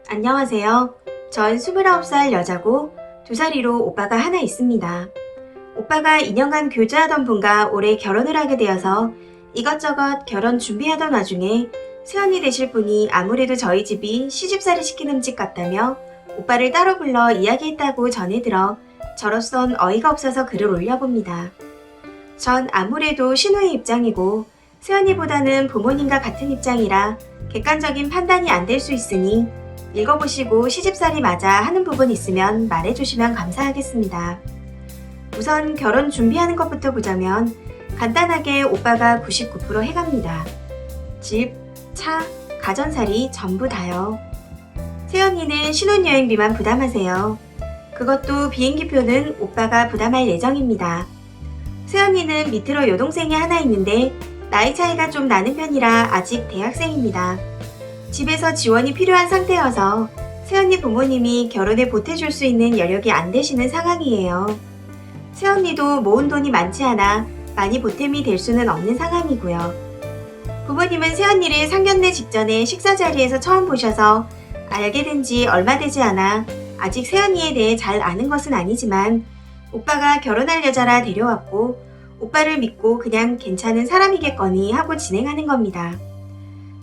안녕하세요. 전 29살 여자고 2살 위로 오빠가 하나 있습니다. 오빠가 2년간 교제하던 분과 올해 결혼을 하게 되어서 이것저것 결혼 준비하던 와중에 새언니 되실 분이 아무래도 저희 집이 시집살이 시키는 집 같다며 오빠를 따로 불러 이야기했다고 전해 들어 저로선 어이가 없어서 글을 올려봅니다. 전 아무래도 신우의 입장이고 새언니보다는 부모님과 같은 입장이라 객관적인 판단이 안 될 수 있으니 읽어보시고 시집살이 맞아 하는 부분 있으면 말해주시면 감사하겠습니다. 우선 결혼 준비하는 것부터 보자면 간단하게 오빠가 99% 해갑니다. 집, 차, 가전살이 전부 다요. 새언니는 신혼여행비만 부담하세요. 그것도 비행기표는 오빠가 부담할 예정입니다. 새언니는 밑으로 여동생이 하나 있는데 나이 차이가 좀 나는 편이라 아직 대학생입니다. 집에서 지원이 필요한 상태여서 새언니 부모님이 결혼에 보태줄 수 있는 여력이 안 되시는 상황이에요. 새언니도 모은 돈이 많지 않아 많이 보탬이 될 수는 없는 상황이고요. 부모님은 새언니를 상견례 직전에 식사 자리에서 처음 보셔서 알게 된 지 얼마 되지 않아 아직 새언니에 대해 잘 아는 것은 아니지만 오빠가 결혼할 여자라 데려왔고 오빠를 믿고 그냥 괜찮은 사람이겠거니 하고 진행하는 겁니다.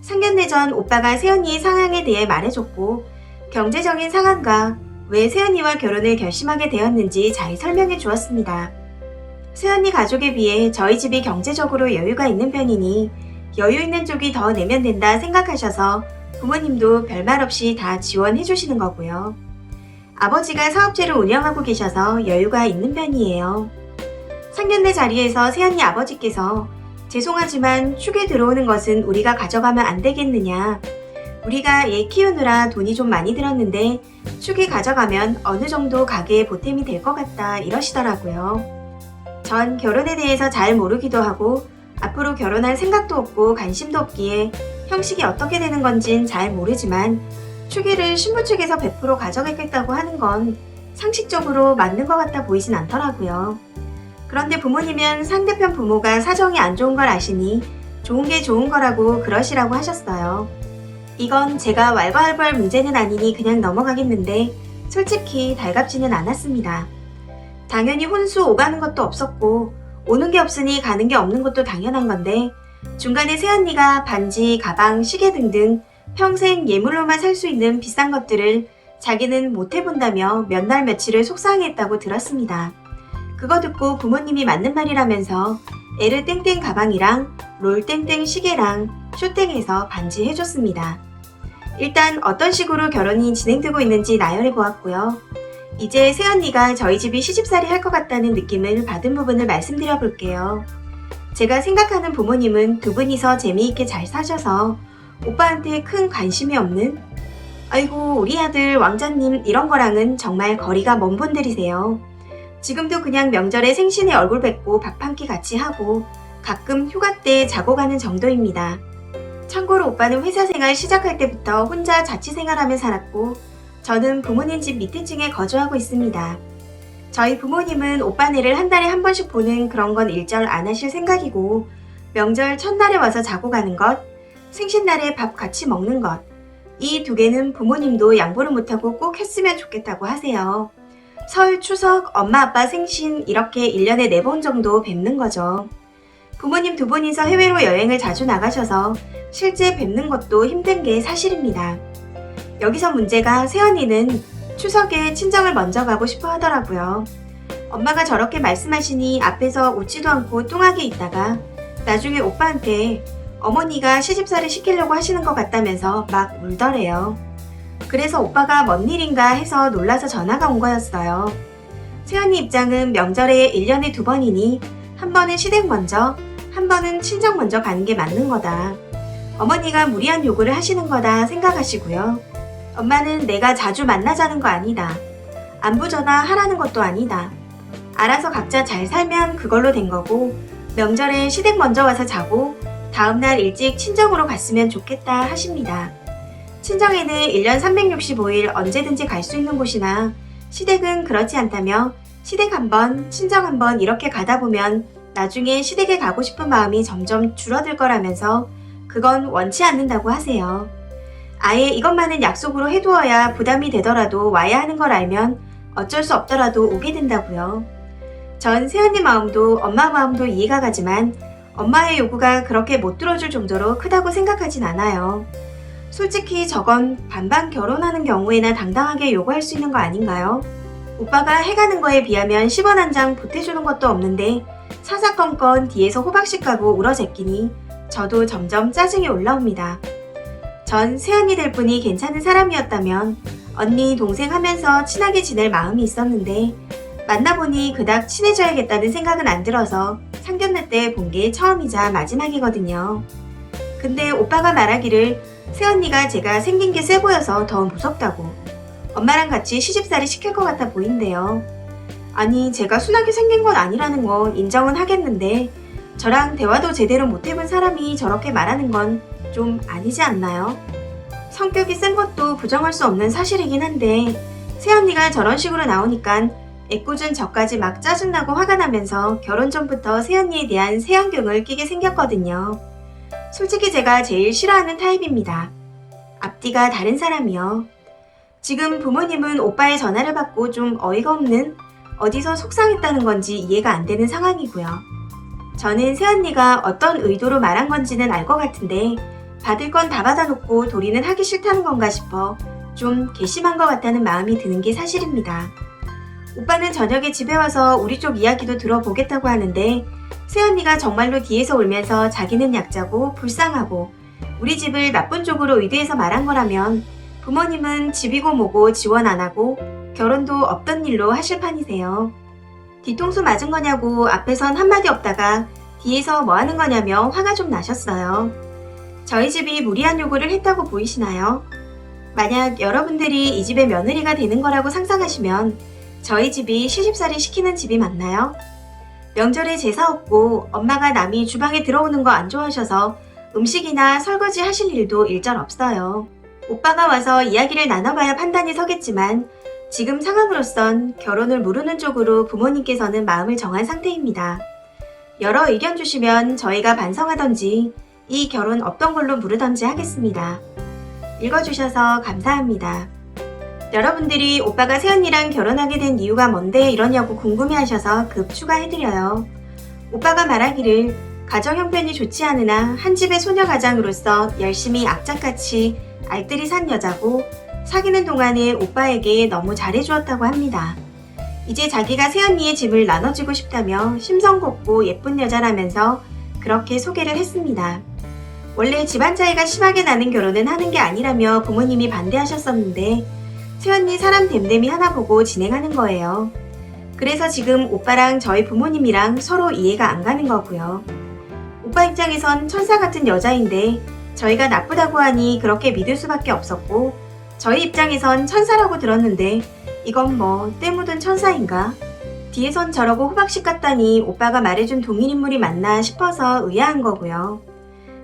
상견례 전 오빠가 새언니의 상황에 대해 말해줬고 경제적인 상황과 왜 새언니와 결혼을 결심하게 되었는지 잘 설명해 주었습니다. 새언니 가족에 비해 저희 집이 경제적으로 여유가 있는 편이니 여유 있는 쪽이 더 내면 된다 생각하셔서 부모님도 별말 없이 다 지원해 주시는 거고요. 아버지가 사업체를 운영하고 계셔서 여유가 있는 편이에요. 상견례 자리에서 새언니 아버지께서 죄송하지만 축에 들어오는 것은 우리가 가져가면 안 되겠느냐. 우리가 얘 키우느라 돈이 좀 많이 들었는데 축에 가져가면 어느 정도 가게에 보탬이 될 것 같다 이러시더라고요. 전 결혼에 대해서 잘 모르기도 하고 앞으로 결혼할 생각도 없고 관심도 없기에 형식이 어떻게 되는 건진 잘 모르지만 축의를 신부 측에서 100% 가져가겠다고 하는 건 상식적으로 맞는 것 같아 보이진 않더라고요. 그런데 부모님은 상대편 부모가 사정이 안 좋은 걸 아시니 좋은 게 좋은 거라고 그러시라고 하셨어요. 이건 제가 왈가왈부할 문제는 아니니 그냥 넘어가겠는데 솔직히 달갑지는 않았습니다. 당연히 혼수 오가는 것도 없었고 오는 게 없으니 가는 게 없는 것도 당연한 건데 중간에 새언니가 반지, 가방, 시계 등등 평생 예물로만 살 수 있는 비싼 것들을 자기는 못 해본다며 몇 날 며칠을 속상해했다고 들었습니다. 그거 듣고 부모님이 맞는 말이라면서 에르 땡땡 가방이랑 롤 땡땡 시계랑 쇼땡해서 반지 해줬습니다. 일단 어떤 식으로 결혼이 진행되고 있는지 나열해 보았고요. 이제 새언니가 저희 집이 시집살이 할 것 같다는 느낌을 받은 부분을 말씀드려 볼게요. 제가 생각하는 부모님은 두 분이서 재미있게 잘 사셔서 오빠한테 큰 관심이 없는 아이고 우리 아들 왕자님 이런 거랑은 정말 거리가 먼 분들이세요. 지금도 그냥 명절에 생신에 얼굴 뵙고 밥 한 끼 같이 하고 가끔 휴가 때 자고 가는 정도입니다. 참고로 오빠는 회사 생활 시작할 때부터 혼자 자취생활하며 살았고 저는 부모님 집 밑에 층에 거주하고 있습니다. 저희 부모님은 오빠네를 한 달에 한 번씩 보는 그런 건 일절 안 하실 생각이고 명절 첫날에 와서 자고 가는 것, 생신날에 밥 같이 먹는 것 이 두 개는 부모님도 양보를 못하고 꼭 했으면 좋겠다고 하세요. 설, 추석, 엄마, 아빠 생신 이렇게 1년에 4번 정도 뵙는 거죠. 부모님 두 분이서 해외로 여행을 자주 나가셔서 실제 뵙는 것도 힘든 게 사실입니다. 여기서 문제가 새언니는 추석에 친정을 먼저 가고 싶어 하더라고요. 엄마가 저렇게 말씀하시니 앞에서 웃지도 않고 뚱하게 있다가 나중에 오빠한테 어머니가 시집살이 시키려고 하시는 것 같다면서 막 울더래요. 그래서 오빠가 뭔 일인가 해서 놀라서 전화가 온 거였어요. 새언니 입장은 명절에 1년에 2번이니 한 번은 시댁 먼저, 한 번은 친정 먼저 가는 게 맞는 거다. 어머니가 무리한 요구를 하시는 거다 생각하시고요. 엄마는 내가 자주 만나자는 거 아니다. 안부 전화 하라는 것도 아니다. 알아서 각자 잘 살면 그걸로 된 거고 명절에 시댁 먼저 와서 자고 다음날 일찍 친정으로 갔으면 좋겠다 하십니다. 친정에는 1년 365일 언제든지 갈 수 있는 곳이나 시댁은 그렇지 않다며 시댁 한 번, 친정 한 번 이렇게 가다 보면 나중에 시댁에 가고 싶은 마음이 점점 줄어들 거라면서 그건 원치 않는다고 하세요. 아예 이것만은 약속으로 해두어야 부담이 되더라도 와야 하는 걸 알면 어쩔 수 없더라도 오게 된다고요. 전 새언니 마음도 엄마 마음도 이해가 가지만 엄마의 요구가 그렇게 못 들어줄 정도로 크다고 생각하진 않아요. 솔직히 저건 반반 결혼하는 경우에나 당당하게 요구할 수 있는 거 아닌가요? 오빠가 해가는 거에 비하면 10원 한 장 보태주는 것도 없는데 사사건건 뒤에서 호박씨 까고 울어제끼니 저도 점점 짜증이 올라옵니다. 전 새언니 될 분이 괜찮은 사람이었다면 언니, 동생 하면서 친하게 지낼 마음이 있었는데 만나보니 그닥 친해져야겠다는 생각은 안 들어서 상견례 때 본 게 처음이자 마지막이거든요. 근데 오빠가 말하기를 새언니가 제가 생긴 게 세 보여서 더 무섭다고 엄마랑 같이 시집살이 시킬 것 같아 보인대요. 아니 제가 순하게 생긴 건 아니라는 거 인정은 하겠는데 저랑 대화도 제대로 못 해본 사람이 저렇게 말하는 건 좀 아니지 않나요? 성격이 센 것도 부정할 수 없는 사실이긴 한데 새언니가 저런 식으로 나오니까 애꿎은 저까지 막 짜증나고 화가 나면서 결혼 전부터 새언니에 대한 새안경을 끼게 생겼거든요. 솔직히 제가 제일 싫어하는 타입입니다. 앞뒤가 다른 사람이요. 지금 부모님은 오빠의 전화를 받고 좀 어이가 없는 어디서 속상했다는 건지 이해가 안 되는 상황이고요. 저는 새언니가 어떤 의도로 말한 건지는 알 것 같은데 받을 건 다 받아놓고 도리는 하기 싫다는 건가 싶어 좀 괘씸한 것 같다는 마음이 드는 게 사실입니다. 오빠는 저녁에 집에 와서 우리 쪽 이야기도 들어보겠다고 하는데 새언니가 정말로 뒤에서 울면서 자기는 약자고 불쌍하고 우리 집을 나쁜 쪽으로 의도해서 말한 거라면 부모님은 집이고 뭐고 지원 안 하고 결혼도 없던 일로 하실 판이세요. 뒤통수 맞은 거냐고 앞에선 한마디 없다가 뒤에서 뭐 하는 거냐며 화가 좀 나셨어요. 저희 집이 무리한 요구를 했다고 보이시나요? 만약 여러분들이 이 집의 며느리가 되는 거라고 상상하시면 저희 집이 시집살이 시키는 집이 맞나요? 명절에 제사 없고 엄마가 남이 주방에 들어오는 거 안 좋아하셔서 음식이나 설거지 하실 일도 일절 없어요. 오빠가 와서 이야기를 나눠봐야 판단이 서겠지만 지금 상황으로선 결혼을 무르는 쪽으로 부모님께서는 마음을 정한 상태입니다. 여러 의견 주시면 저희가 반성하던지 이 결혼 없던 걸로 무르던지 하겠습니다. 읽어주셔서 감사합니다. 여러분들이 오빠가 새언니랑 결혼하게 된 이유가 뭔데 이러냐고 궁금해하셔서 급 추가해드려요. 오빠가 말하기를 가정 형편이 좋지 않으나 한 집의 소녀 가장으로서 열심히 악착같이 알뜰히 산 여자고 사귀는 동안에 오빠에게 너무 잘해주었다고 합니다. 이제 자기가 새언니의 집을 나눠주고 싶다며 심성 곱고 예쁜 여자라면서 그렇게 소개를 했습니다. 원래 집안 차이가 심하게 나는 결혼은 하는 게 아니라며 부모님이 반대하셨었는데 새언니 사람 됨됨이 하나 보고 진행하는 거예요. 그래서 지금 오빠랑 저희 부모님이랑 서로 이해가 안 가는 거고요. 오빠 입장에선 천사 같은 여자인데 저희가 나쁘다고 하니 그렇게 믿을 수밖에 없었고 저희 입장에선 천사라고 들었는데 이건 뭐 때 묻은 천사인가? 뒤에선 저러고 호박씨 같다니 오빠가 말해준 동일인물이 맞나 싶어서 의아한 거고요.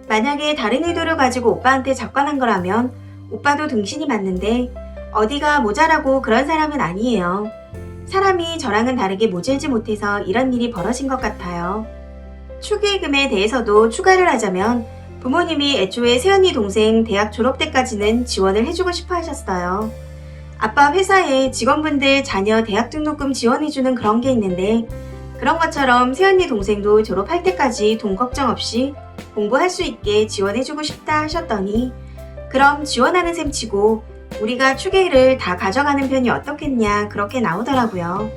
만약에 다른 의도를 가지고 오빠한테 접근한 거라면 오빠도 등신이 맞는데 어디가 모자라고 그런 사람은 아니에요. 사람이 저랑은 다르게 모질지 못해서 이런 일이 벌어진 것 같아요. 축의금에 대해서도 추가를 하자면 부모님이 애초에 새언니 동생 대학 졸업 때까지는 지원을 해주고 싶어 하셨어요. 아빠 회사에 직원분들 자녀 대학 등록금 지원해주는 그런 게 있는데 그런 것처럼 새언니 동생도 졸업할 때까지 돈 걱정 없이 공부할 수 있게 지원해주고 싶다 하셨더니 그럼 지원하는 셈 치고 우리가 축의를 다 가져가는 편이 어떻겠냐 그렇게 나오더라고요.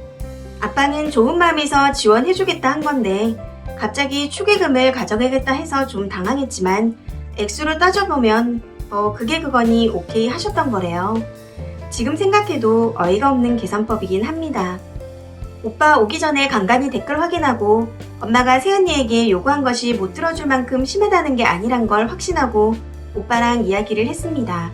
아빠는 좋은 마음에서 지원해주겠다 한 건데 갑자기 축의금을 가져가겠다 해서 좀 당황했지만 액수로 따져보면 그게 그거니 오케이 하셨던 거래요. 지금 생각해도 어이가 없는 계산법이긴 합니다. 오빠 오기 전에 간간히 댓글 확인하고 엄마가 새언니에게 요구한 것이 못 들어줄 만큼 심하다는 게 아니란 걸 확신하고 오빠랑 이야기를 했습니다.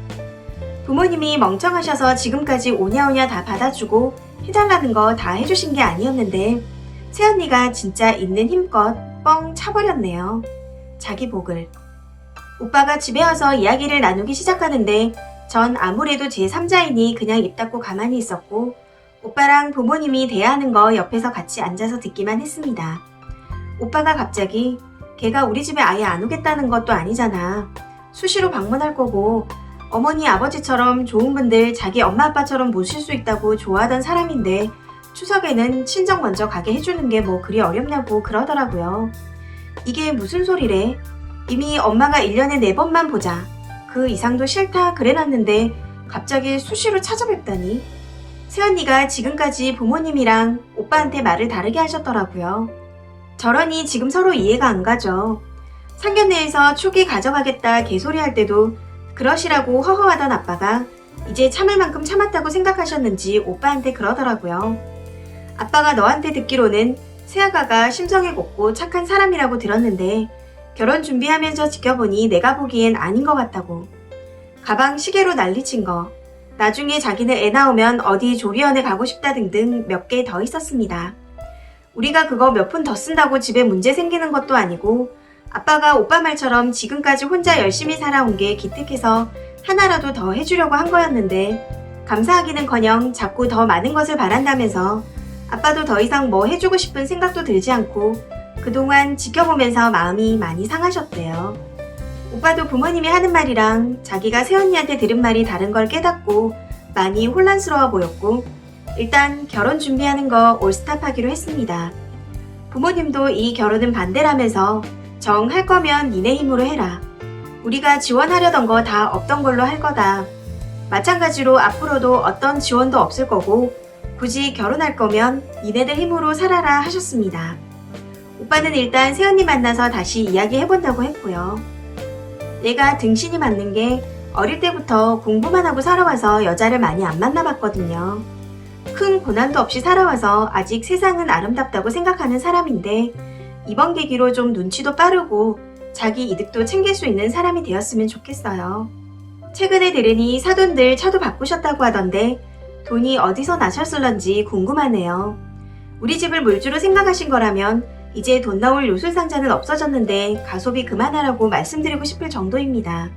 부모님이 멍청하셔서 지금까지 오냐오냐 다 받아주고 해달라는 거 다 해주신 게 아니었는데 새언니가 진짜 있는 힘껏 뻥 차버렸네요. 자기 복을. 오빠가 집에 와서 이야기를 나누기 시작하는데 전 아무래도 제3자이니 그냥 입 닫고 가만히 있었고 오빠랑 부모님이 대화하는 거 옆에서 같이 앉아서 듣기만 했습니다. 오빠가 갑자기 걔가 우리 집에 아예 안 오겠다는 것도 아니잖아. 수시로 방문할 거고 어머니 아버지처럼 좋은 분들 자기 엄마 아빠처럼 모실 수 있다고 좋아하던 사람인데 추석에는 친정 먼저 가게 해주는 게 뭐 그리 어렵냐고 그러더라고요. 이게 무슨 소리래? 이미 엄마가 1년에 4번만 보자. 그 이상도 싫다 그래놨는데 갑자기 수시로 찾아뵙다니. 새언니가 지금까지 부모님이랑 오빠한테 말을 다르게 하셨더라고요. 저러니 지금 서로 이해가 안 가죠. 상견례에서 초기 가져가겠다 개소리할 때도 그러시라고 허허하던 아빠가 이제 참을 만큼 참았다고 생각하셨는지 오빠한테 그러더라고요. 아빠가 너한테 듣기로는 새아가가 심성이 곱고 착한 사람이라고 들었는데 결혼 준비하면서 지켜보니 내가 보기엔 아닌 것 같다고. 가방 시계로 난리친 거. 나중에 자기는 애 나오면 어디 조리원에 가고 싶다 등등 몇 개 더 있었습니다. 우리가 그거 몇 푼 더 쓴다고 집에 문제 생기는 것도 아니고 아빠가 오빠 말처럼 지금까지 혼자 열심히 살아온 게 기특해서 하나라도 더 해주려고 한 거였는데 감사하기는커녕 자꾸 더 많은 것을 바란다면서 아빠도 더 이상 뭐 해주고 싶은 생각도 들지 않고 그동안 지켜보면서 마음이 많이 상하셨대요. 오빠도 부모님이 하는 말이랑 자기가 새언니한테 들은 말이 다른 걸 깨닫고 많이 혼란스러워 보였고 일단 결혼 준비하는 거 올스탑하기로 했습니다. 부모님도 이 결혼은 반대라면서 정 할 거면 니네 힘으로 해라. 우리가 지원하려던 거 다 없던 걸로 할 거다. 마찬가지로 앞으로도 어떤 지원도 없을 거고 굳이 결혼할 거면 니네들 힘으로 살아라 하셨습니다. 오빠는 일단 새언니 만나서 다시 이야기해본다고 했고요. 내가 등신이 맞는 게 어릴 때부터 공부만 하고 살아와서 여자를 많이 안 만나봤거든요. 큰 고난도 없이 살아와서 아직 세상은 아름답다고 생각하는 사람인데 이번 계기로 좀 눈치도 빠르고 자기 이득도 챙길 수 있는 사람이 되었으면 좋겠어요. 최근에 들으니 사돈들 차도 바꾸셨다고 하던데 돈이 어디서 나셨을런지 궁금하네요. 우리 집을 물주로 생각하신 거라면 이제 돈 나올 요술상자는 없어졌는데 가소비 그만하라고 말씀드리고 싶을 정도입니다.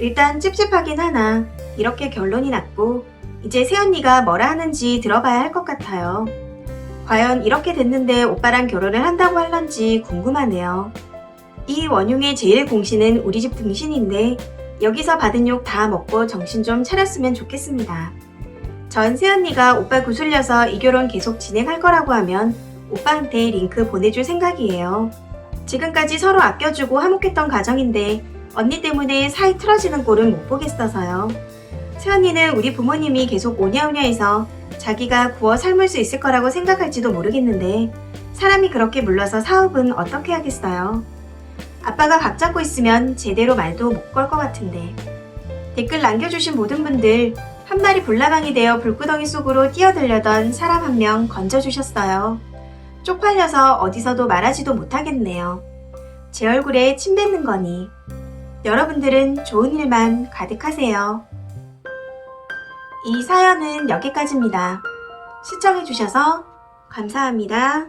일단 찝찝하긴 하나 이렇게 결론이 났고 이제 새언니가 뭐라 하는지 들어봐야 할 것 같아요. 과연 이렇게 됐는데 오빠랑 결혼을 한다고 할런지 궁금하네요. 이 원흉의 제일 공신은 우리 집 등신인데 여기서 받은 욕 다 먹고 정신 좀 차렸으면 좋겠습니다. 전 새언니가 오빠 구슬려서 이 결혼 계속 진행할 거라고 하면 오빠한테 링크 보내줄 생각이에요. 지금까지 서로 아껴주고 화목했던 가정인데 언니 때문에 사이 틀어지는 꼴은 못 보겠어서요. 새언니는 우리 부모님이 계속 오냐오냐해서 자기가 구워 삶을 수 있을 거라고 생각할지도 모르겠는데 사람이 그렇게 물러서 사업은 어떻게 하겠어요. 아빠가 각 잡고 있으면 제대로 말도 못 걸 것 같은데. 댓글 남겨주신 모든 분들 한 마리 불나방이 되어 불구덩이 속으로 뛰어들려던 사람 한 명 건져주셨어요. 쪽팔려서 어디서도 말하지도 못하겠네요. 제 얼굴에 침 뱉는 거니. 여러분들은 좋은 일만 가득하세요. 이 사연은 여기까지입니다. 시청해주셔서 감사합니다.